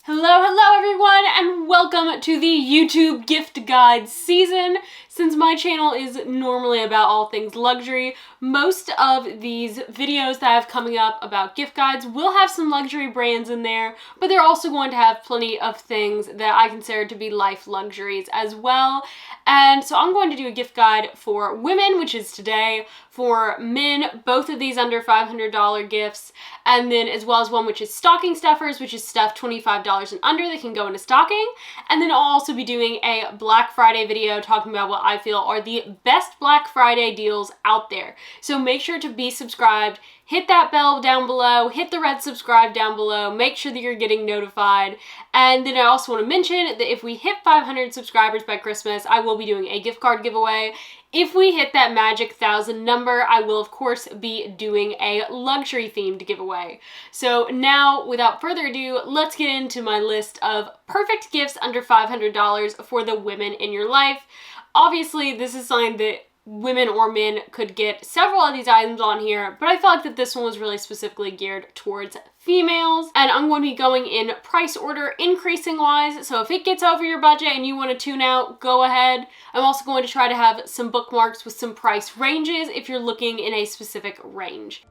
Hello everyone, and welcome to the YouTube gift guide season. Since my channel is normally about all things luxury, most of these videos that I have coming up about gift guides will have some luxury brands in there, but they're also going to have plenty of things that I consider to be life luxuries as well. And so I'm going to do a gift guide for women, which is today, for men, both of these under $500 gifts, and then as well as one which is stocking stuffers, which is stuff $25 and under that can go in a stocking. And then I'll also be doing a Black Friday video talking about what I feel are the best Black Friday deals out there. So make sure to be subscribed, hit that bell down below, hit the red subscribe down below, make sure that you're getting notified. And then I also want to mention that if we hit 500 subscribers by Christmas, I will be doing a gift card giveaway. If we hit that magic 1,000 number, I will of course be doing a luxury themed giveaway. So now, without further ado, let's get into my list of perfect gifts under $500 for the women in your life. Obviously, this is something that women or men could get several of these items on here, but I felt like that this one was really specifically geared towards females, and I'm going to be going in price order increasing wise, so if it gets over your budget and you want to tune out, go ahead. I'm also going to try to have some bookmarks with some price ranges if you're looking in a specific range.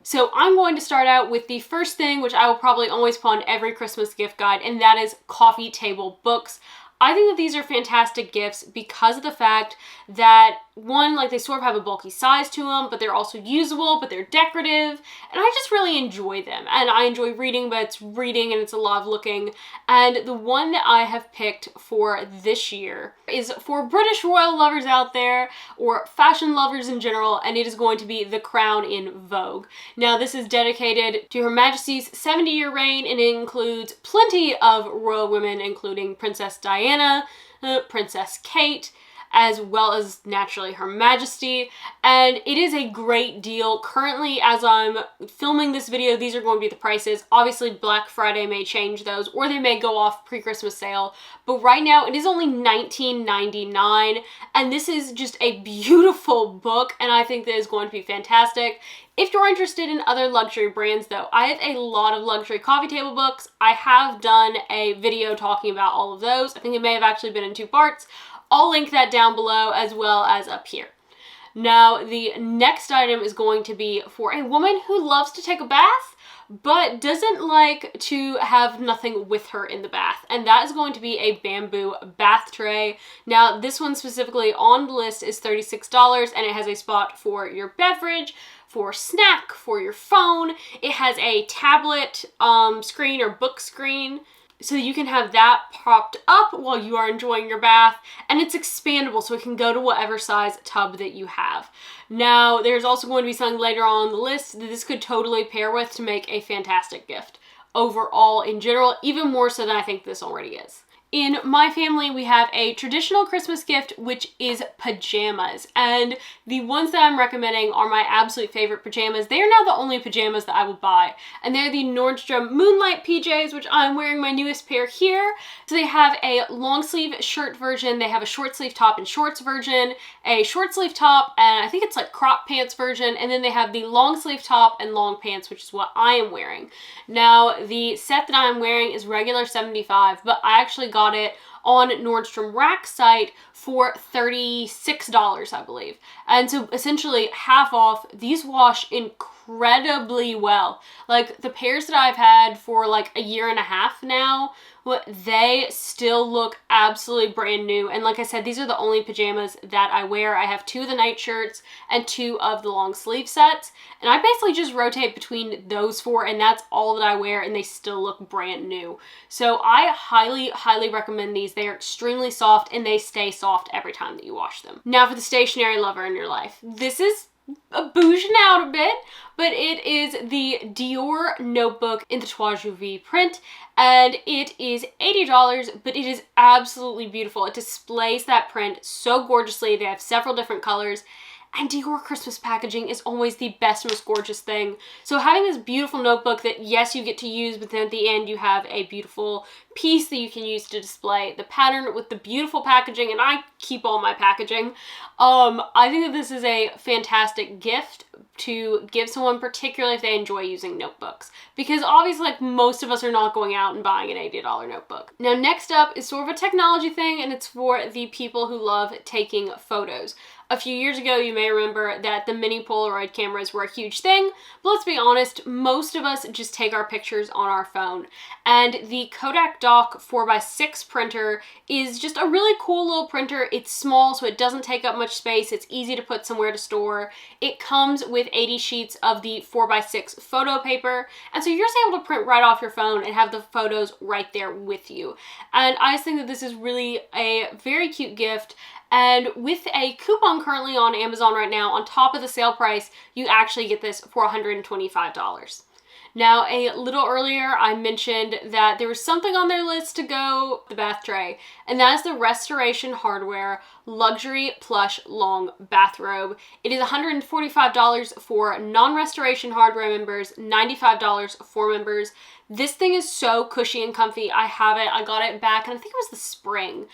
So I'm going to start out with the first thing, which I will probably always put on every Christmas gift guide, and that is coffee table books. I think that these are fantastic gifts because of the fact that, one, like they sort of have a bulky size to them, but they're also usable, but they're decorative, and I just really enjoy them. And I enjoy reading, but it's reading and it's a lot of looking. And the one that I have picked for this year is for British royal lovers out there, or fashion lovers in general, and it is going to be The Crown in Vogue. Now, this is dedicated to Her Majesty's 70-year reign, and it includes plenty of royal women, including Princess Diana, Princess Kate, as well as naturally Her Majesty, and it is a great deal. Currently, as I'm filming this video, these are going to be the prices. Obviously, Black Friday may change those, or they may go off pre-Christmas sale, but right now it is only $19.99, and this is just a beautiful book, and I think that is going to be fantastic. If you're interested in other luxury brands though, I have a lot of luxury coffee table books. I have done a video talking about all of those. I think it may have actually been in 2 parts. I'll link that down below as well as up here. Now, the next item is going to be for a woman who loves to take a bath, but doesn't like to have nothing with her in the bath. And that is going to be a bamboo bath tray. Now, this one specifically on the list is $36, and it has a spot for your beverage, for snack, for your phone. It has a tablet screen or book screen, so you can have that propped up while you are enjoying your bath, and it's expandable so it can go to whatever size tub that you have. Now, there's also going to be something later on the list that this could totally pair with to make a fantastic gift. Overall, in general, even more so than I think this already is. In my family, we have a traditional Christmas gift, which is pajamas. And the ones that I'm recommending are my absolute favorite pajamas. They are now the only pajamas that I will buy. And they're the Nordstrom Moonlight PJs, which I'm wearing my newest pair here. So they have a long sleeve shirt version. They have a short sleeve top and shorts version, a short sleeve top, and I think it's like crop pants version. And then they have the long sleeve top and long pants, which is what I am wearing. Now, the set that I'm wearing is regular $75, but I actually got it on Nordstrom Rack site for $36, I believe. And so essentially half off. These wash incredibly well. Like the pairs that I've had for like a year and a half now, they still look absolutely brand new. And like I said, these are the only pajamas that I wear. I have 2 of the night shirts and 2 of the long sleeve sets. And I basically just rotate between those 4, and that's all that I wear, and they still look brand new. So I highly, highly recommend these. They are extremely soft, and they stay soft every time that you wash them. Now for the stationery lover in your life. This is bouging out a bit, but it is the Dior notebook in the Trois Juvies print, and it is $80, but it is absolutely beautiful. It displays that print so gorgeously. They have several different colors, And Dior Christmas packaging is always the best, most gorgeous thing. So having this beautiful notebook that, yes, you get to use, but then at the end you have a beautiful piece that you can use to display the pattern with the beautiful packaging, and I keep all my packaging. I think that this is a fantastic gift to give someone, particularly if they enjoy using notebooks, because obviously, like, most of us are not going out and buying an $80 notebook. Now, next up is sort of a technology thing, and it's for the people who love taking photos. A few years ago, you may remember that the mini Polaroid cameras were a huge thing, but let's be honest, most of us just take our pictures on our phone. And the Kodak Dock 4x6 printer is just a really cool little printer. It's small, so it doesn't take up much space. It's easy to put somewhere to store. It comes with 80 sheets of the 4x6 photo paper, and so you're just able to print right off your phone and have the photos right there with you. And I just think that this is really a very cute gift. And with a coupon currently on Amazon right now, on top of the sale price, you actually get this for $125. Now, a little earlier, I mentioned that there was something on their list to go, the bath tray, and that is the Restoration Hardware Luxury Plush Long Bathrobe. It is $145 for non-Restoration Hardware members, $95 for members. This thing is so cushy and comfy. I have it. I got it back, and I think it was the spring.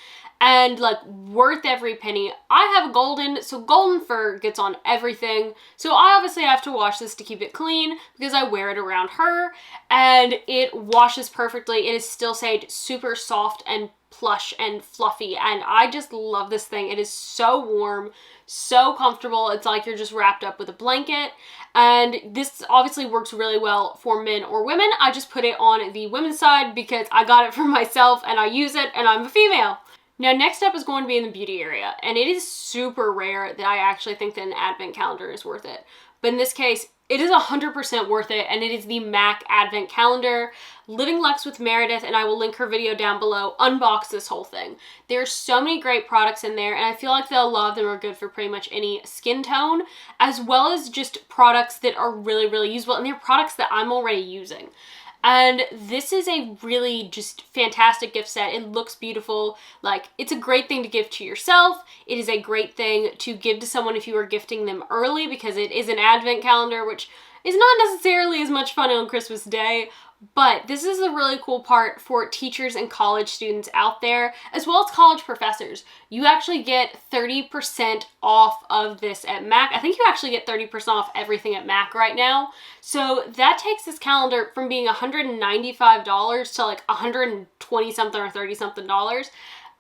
And, like, worth every penny. I have a golden, so golden fur gets on everything. So I obviously have to wash this to keep it clean because I wear it around her, and it washes perfectly. It is still stayed super soft and plush and fluffy, and I just love this thing. It is so warm, so comfortable. It's like you're just wrapped up with a blanket, and this obviously works really well for men or women. I just put it on the women's side because I got it for myself and I use it, and I'm a female. Now, next up is going to be in the beauty area, and it is super rare that I actually think that an advent calendar is worth it. But in this case, it is 100% worth it, and it is the MAC Advent Calendar. Living Lux with Meredith, and I will link her video down below, unboxed this whole thing. There are so many great products in there, and I feel like that a lot of them are good for pretty much any skin tone, as well as just products that are really, really usable, and they're products that I'm already using. And this is a really just fantastic gift set. It looks beautiful. Like, it's a great thing to give to yourself. It is a great thing to give to someone if you are gifting them early, because it is an advent calendar, which is not necessarily as much fun on Christmas Day. But this is a really cool part for teachers and college students out there, as well as college professors. You actually get 30% off of this at MAC. I think you actually get 30% off everything at MAC right now. So that takes this calendar from being $195 to like $120 something or $30 something.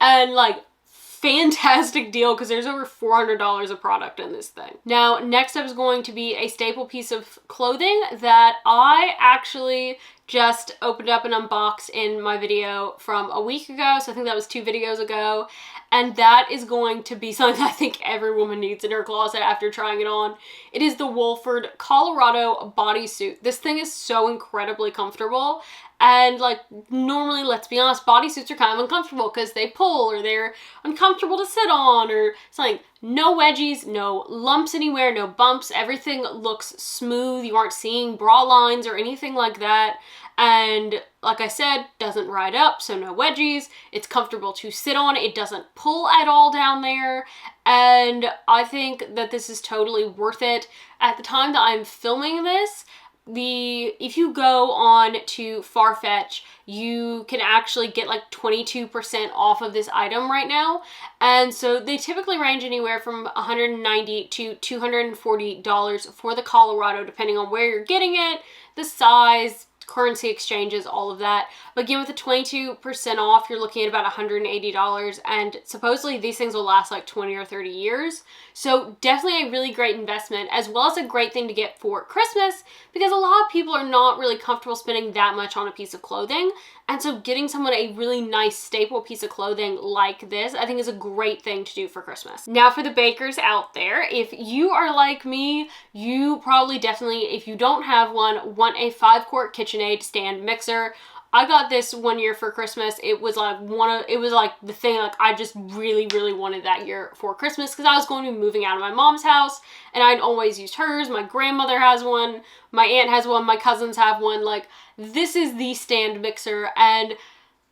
And like, fantastic deal because there's over $400 of product in this thing. Now, next up is going to be a staple piece of clothing that I actually just opened up and unboxed in my video from a week ago. So I think that was 2 videos ago. And that is going to be something I think every woman needs in her closet after trying it on. It is the Wolford Colorado bodysuit. This thing is so incredibly comfortable. And like, normally, let's be honest, bodysuits are kind of uncomfortable because they pull or they're uncomfortable to sit on or something. No wedgies, no lumps anywhere, no bumps. Everything looks smooth. You aren't seeing bra lines or anything like that. And like I said, doesn't ride up, so no wedgies. It's comfortable to sit on. It doesn't pull at all down there. And I think that this is totally worth it. At the time that I'm filming this, if you go on to Farfetch, you can actually get like 22% off of this item right now. And so they typically range anywhere from $190 to $240 for the Colorado, depending on where you're getting it, the size, currency exchanges, all of that. But again, with the 22% off, you're looking at about $180, and supposedly these things will last like 20 or 30 years. So definitely a really great investment, as well as a great thing to get for Christmas, because a lot of people are not really comfortable spending that much on a piece of clothing. And so getting someone a really nice staple piece of clothing like this, I think is a great thing to do for Christmas. Now for the bakers out there, if you are like me, you probably definitely, if you don't have one, want a 5-quart KitchenAid stand mixer. I got this one year for Christmas. It was like the thing like I just really, really wanted that year for Christmas, because I was going to be moving out of my mom's house and I'd always used hers. My grandmother has one, my aunt has one, my cousins have one. Like, this is the stand mixer, and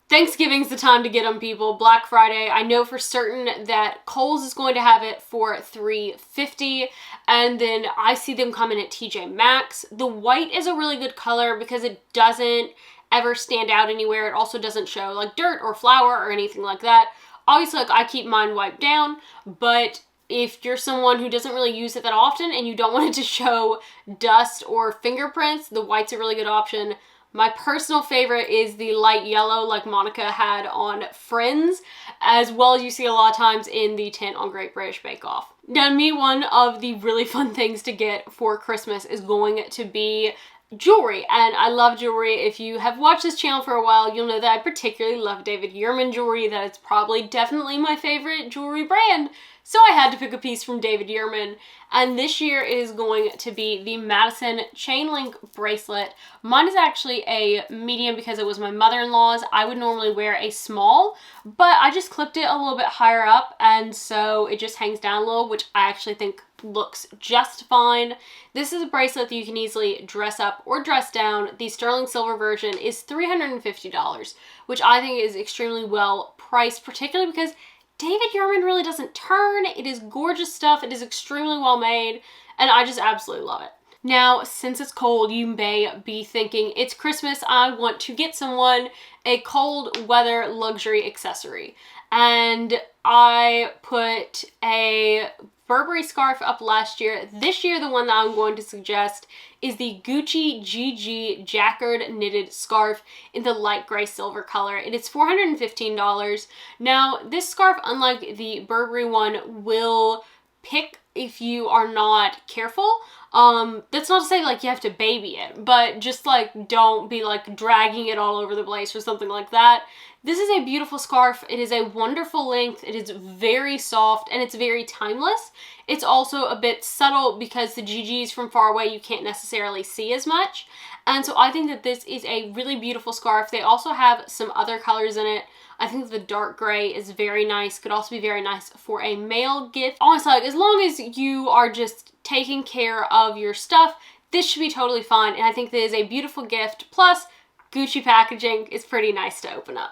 Thanksgiving's the time to get them, people. Black Friday. I know for certain that Kohl's is going to have it for $3.50, and then I see them coming at TJ Maxx. The white is a really good color because it doesn't ever stand out anywhere. It also doesn't show like dirt or flour or anything like that. Obviously, like I keep mine wiped down, but if you're someone who doesn't really use it that often and you don't want it to show dust or fingerprints, the white's a really good option. My personal favorite is the light yellow like Monica had on Friends, as well as you see a lot of times in the tint on Great British Bake Off. Now, to me, one of the really fun things to get for Christmas is going to be jewelry, and I love jewelry. If you have watched this channel for a while, you'll know that I particularly love David Yurman jewelry. That is probably definitely my favorite jewelry brand. So I had to pick a piece from David Yurman, and this year it is going to be the Madison chain link bracelet. Mine is actually a medium because it was my mother-in-law's. I would normally wear a small, but I just clipped it a little bit higher up, and so it just hangs down a little, which I actually think looks just fine. This is a bracelet that you can easily dress up or dress down. The sterling silver version is $350, which I think is extremely well priced, particularly because David Yurman really doesn't turn. It is gorgeous stuff. It is extremely well made, and I just absolutely love it. Now, since it's cold, you may be thinking, it's Christmas, I want to get someone a cold weather luxury accessory. And I put a Burberry scarf up last year. This year, the one that I'm going to suggest is the Gucci GG Jacquard knitted scarf in the light gray silver color. It is $415. Now, this scarf, unlike the Burberry one, will pick if you are not careful. That's not to say like you have to baby it, but just like don't be like dragging it all over the place or something like that. This is a beautiful scarf. It is a wonderful length. It is very soft and it's very timeless. It's also a bit subtle because the GGs from far away you can't necessarily see as much. And so I think that this is a really beautiful scarf. They also have some other colors in it. I think the dark gray is very nice. Could also be very nice for a male gift. Honestly, like, as long as you are just taking care of your stuff, this should be totally fine. And I think this is a beautiful gift. Plus, Gucci packaging is pretty nice to open up.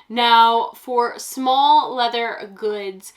Now, for small leather goods,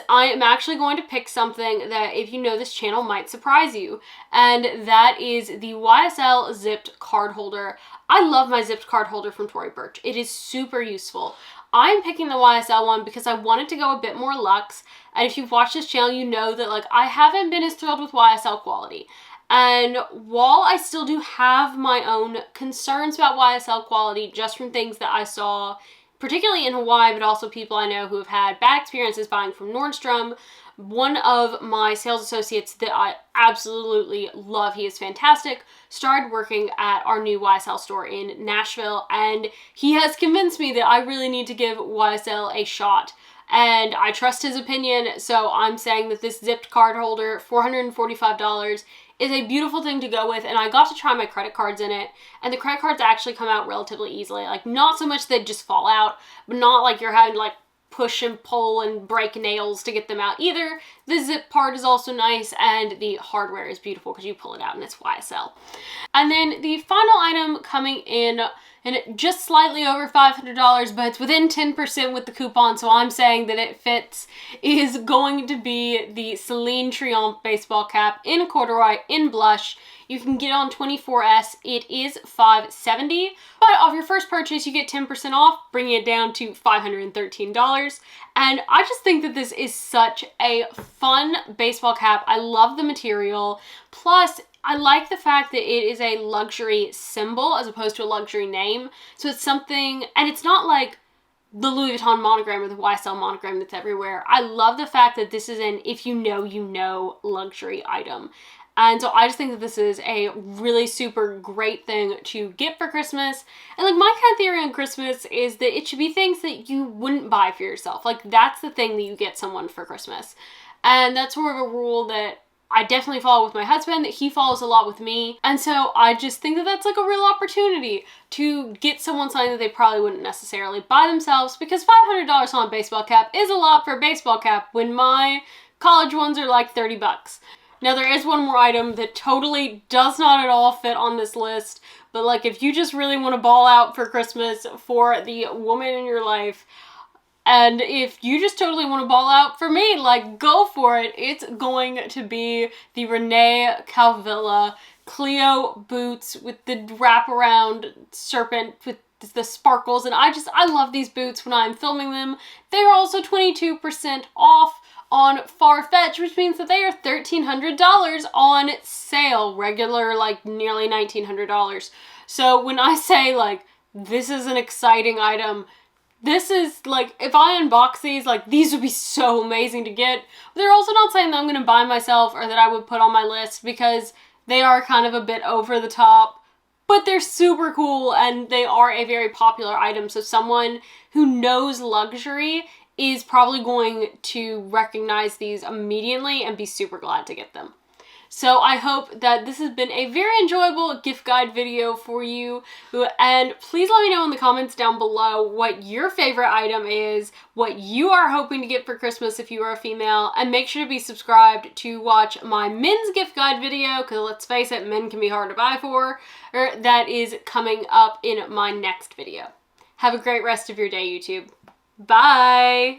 I am actually going to pick something that, if you know this channel, might surprise you. And that is the YSL zipped card holder. I love my zipped card holder from Tory Burch. It is super useful. I'm picking the YSL one because I wanted to go a bit more luxe. And if you've watched this channel, you know that like I haven't been as thrilled with YSL quality. And while I still do have my own concerns about YSL quality just from things that I saw, particularly in Hawaii, but also people I know who have had bad experiences buying from Nordstrom, one of my sales associates that I absolutely love, he is fantastic, started working at our new YSL store in Nashville, and he has convinced me that I really need to give YSL a shot. And I trust his opinion, so I'm saying that this zipped card holder, $445, is a beautiful thing to go with, and I got to try my credit cards in it, and the credit cards actually come out relatively easily. Like, not so much they just fall out, but not like you're having to like push and pull and break nails to get them out either. The zip part is also nice, and the hardware is beautiful because you pull it out and it's YSL. And then the final item coming in, and just slightly over $500, but it's within 10% with the coupon, so I'm saying that it fits, is going to be the Celine Triomphe baseball cap in corduroy, in blush. You can get it on 24S. It is $570, but off your first purchase, you get 10% off, bringing it down to $513. And I just think that this is such a fun baseball cap. I love the material. Plus, I like the fact that it is a luxury symbol as opposed to a luxury name. So it's something, and it's not like the Louis Vuitton monogram or the YSL monogram that's everywhere. I love the fact that this is an if you know luxury item. And so I just think that this is a really super great thing to get for Christmas. And like my kind of theory on Christmas is that it should be things that you wouldn't buy for yourself. Like that's the thing that you get someone for Christmas. And that's sort of a rule that I definitely follow with my husband, that he follows a lot with me. And so I just think that that's like a real opportunity to get someone something that they probably wouldn't necessarily buy themselves, because $500 on a baseball cap is a lot for a baseball cap when my college ones are like $30. Now, there is one more item that totally does not at all fit on this list, but like if you just really want to ball out for Christmas for the woman in your life, and if you just totally want to ball out for me, like, go for it. It's going to be the Renee Calvilla Cleo boots with the wraparound serpent with the sparkles. And I love these boots when I'm filming them. They're also 22% off on Farfetch, which means that they are $1,300 on sale. Regular, like, nearly $1,900. So when I say, like, this is an exciting item, this is, like, if I unbox these, like, these would be so amazing to get. But they're also not saying that I'm going to buy myself or that I would put on my list, because they are kind of a bit over the top. But they're super cool, and they are a very popular item. So someone who knows luxury is probably going to recognize these immediately and be super glad to get them. So I hope that this has been a very enjoyable gift guide video for you. And please let me know in the comments down below what your favorite item is, what you are hoping to get for Christmas if you are a female, and make sure to be subscribed to watch my men's gift guide video, because let's face it, men can be hard to buy for, or that is coming up in my next video. Have a great rest of your day, YouTube. Bye!